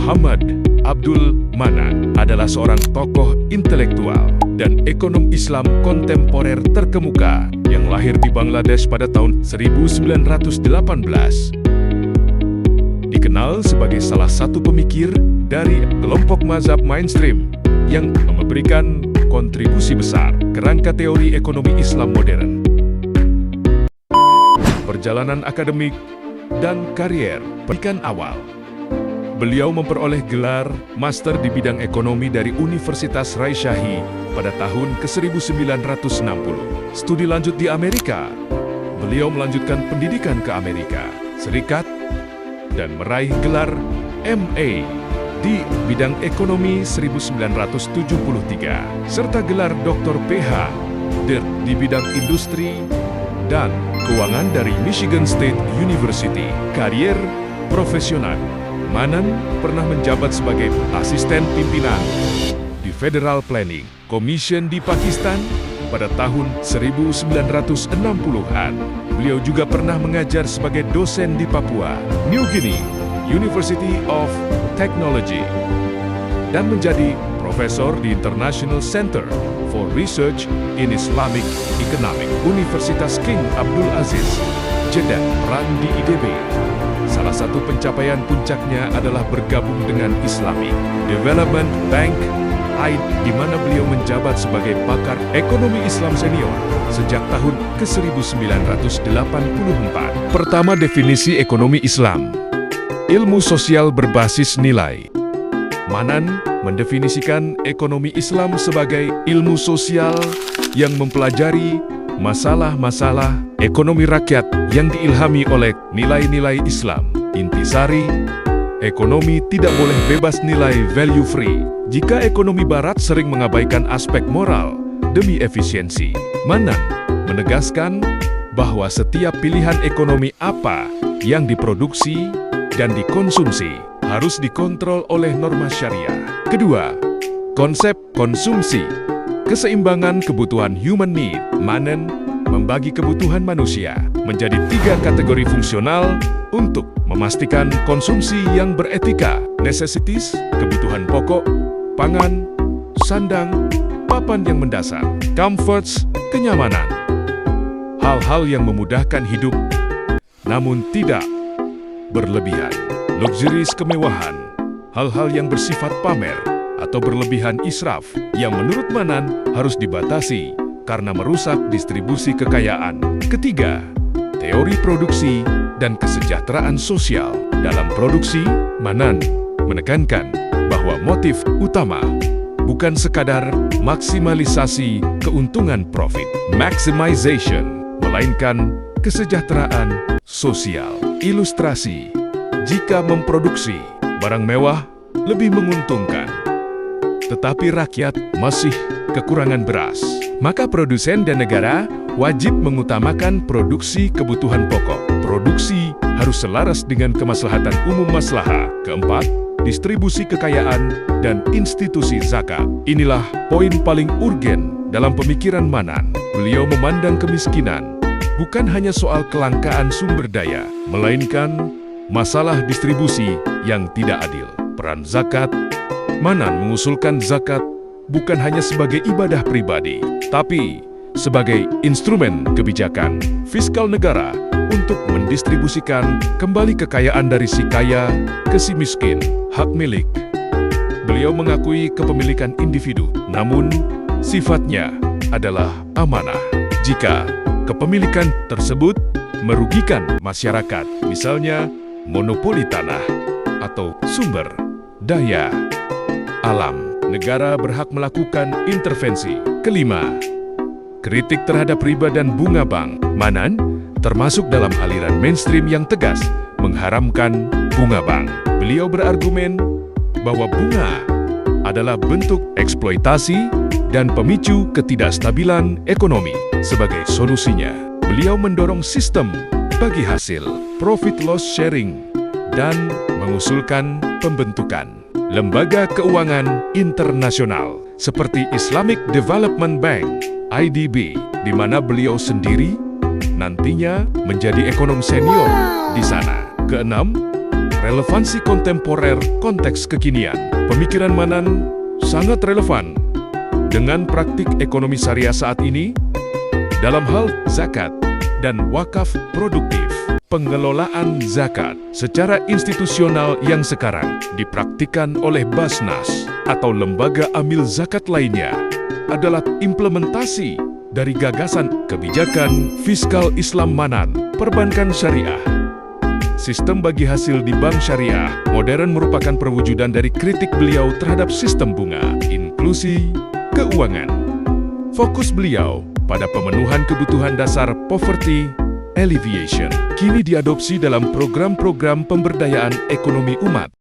Muhammad Abdul Manan adalah seorang tokoh intelektual dan ekonom Islam kontemporer terkemuka yang lahir di Bangladesh pada tahun 1918. Dikenal sebagai salah satu pemikir dari kelompok mazhab mainstream yang memberikan kontribusi besar ke rangka teori ekonomi Islam modern. Perjalanan akademik dan karier pendidikan awal. Beliau memperoleh gelar master di bidang ekonomi dari Universitas Rajshahi pada tahun ke-1960. Studi lanjut di Amerika. Beliau melanjutkan pendidikan ke Amerika Serikat dan meraih gelar MA di bidang ekonomi 1973 serta gelar Dr. PH di bidang industri dan keuangan dari Michigan State University. Karier profesional. Manan pernah menjabat sebagai asisten pimpinan di Federal Planning Commission di Pakistan pada tahun 1960-an. Beliau juga pernah mengajar sebagai dosen di Papua New Guinea University of Technology dan menjadi profesor di International Center for Research in Islamic Economics Universitas King Abdul Aziz, Jeddah, peran di IDB. Salah satu pencapaian puncaknya adalah bergabung dengan Islamic Development Bank, di mana beliau menjabat sebagai pakar ekonomi Islam senior sejak tahun ke-1984. Pertama, definisi ekonomi Islam. Ilmu sosial berbasis nilai. Manan mendefinisikan ekonomi Islam sebagai ilmu sosial yang mempelajari masalah-masalah ekonomi rakyat yang diilhami oleh nilai-nilai Islam. Intisari, ekonomi tidak boleh bebas nilai value free. Jika ekonomi barat sering mengabaikan aspek moral demi efisiensi. Manan menegaskan bahwa setiap pilihan ekonomi apa yang diproduksi dan dikonsumsi harus dikontrol oleh norma syariah. Kedua, konsep konsumsi. Keseimbangan kebutuhan human need. Manan membagi kebutuhan manusia menjadi 3 kategori fungsional untuk memastikan konsumsi yang beretika. Necessities, kebutuhan pokok, pangan, sandang, papan yang mendasar. Comforts, kenyamanan. Hal-hal yang memudahkan hidup, namun tidak berlebihan. Luxuries, kemewahan. Hal-hal yang bersifat pamer atau berlebihan israf yang menurut Manan harus dibatasi karena merusak distribusi kekayaan. Ketiga, teori produksi dan kesejahteraan sosial. Dalam produksi, Manan menekankan bahwa motif utama bukan sekadar maksimalisasi keuntungan profit, maximization, melainkan kesejahteraan sosial. Ilustrasi, jika memproduksi barang mewah lebih menguntungkan, tetapi rakyat masih kekurangan beras, maka produsen dan negara wajib mengutamakan produksi kebutuhan pokok. Produksi harus selaras dengan kemaslahatan umum maslahah. Keempat, distribusi kekayaan dan institusi zakat. Inilah poin paling urgen dalam pemikiran Manan. Beliau memandang kemiskinan bukan hanya soal kelangkaan sumber daya, melainkan masalah distribusi yang tidak adil. Peran zakat. Manan mengusulkan zakat bukan hanya sebagai ibadah pribadi, tapi sebagai instrumen kebijakan fiskal negara untuk mendistribusikan kembali kekayaan dari si kaya ke si miskin. Hak milik. Beliau mengakui kepemilikan individu, namun sifatnya adalah amanah. Jika kepemilikan tersebut merugikan masyarakat, misalnya monopoli tanah atau sumber daya alam, negara berhak melakukan intervensi. Kelima, kritik terhadap riba dan bunga bank. Manan termasuk dalam aliran mainstream yang tegas mengharamkan bunga bank. Beliau berargumen bahwa bunga adalah bentuk eksploitasi dan pemicu ketidakstabilan ekonomi. Sebagai solusinya, beliau mendorong sistem bagi hasil, profit loss sharing, dan mengusulkan pembentukan lembaga keuangan internasional seperti Islamic Development Bank, IDB, di mana beliau sendiri nantinya menjadi ekonom senior di sana. Keenam, Relevansi kontemporer konteks kekinian. Pemikiran Manan sangat relevan dengan praktik ekonomi syariah saat ini dalam hal zakat dan wakaf produktif. Pengelolaan zakat secara institusional yang sekarang dipraktikkan oleh Basnas atau lembaga amil zakat lainnya adalah implementasi dari gagasan kebijakan fiskal Islam Manan, perbankan syariah. Sistem bagi hasil di bank syariah modern merupakan perwujudan dari kritik beliau terhadap sistem bunga, inklusi, keuangan. Fokus beliau pada pemenuhan kebutuhan dasar poverty alleviation kini diadopsi dalam program-program pemberdayaan ekonomi umat.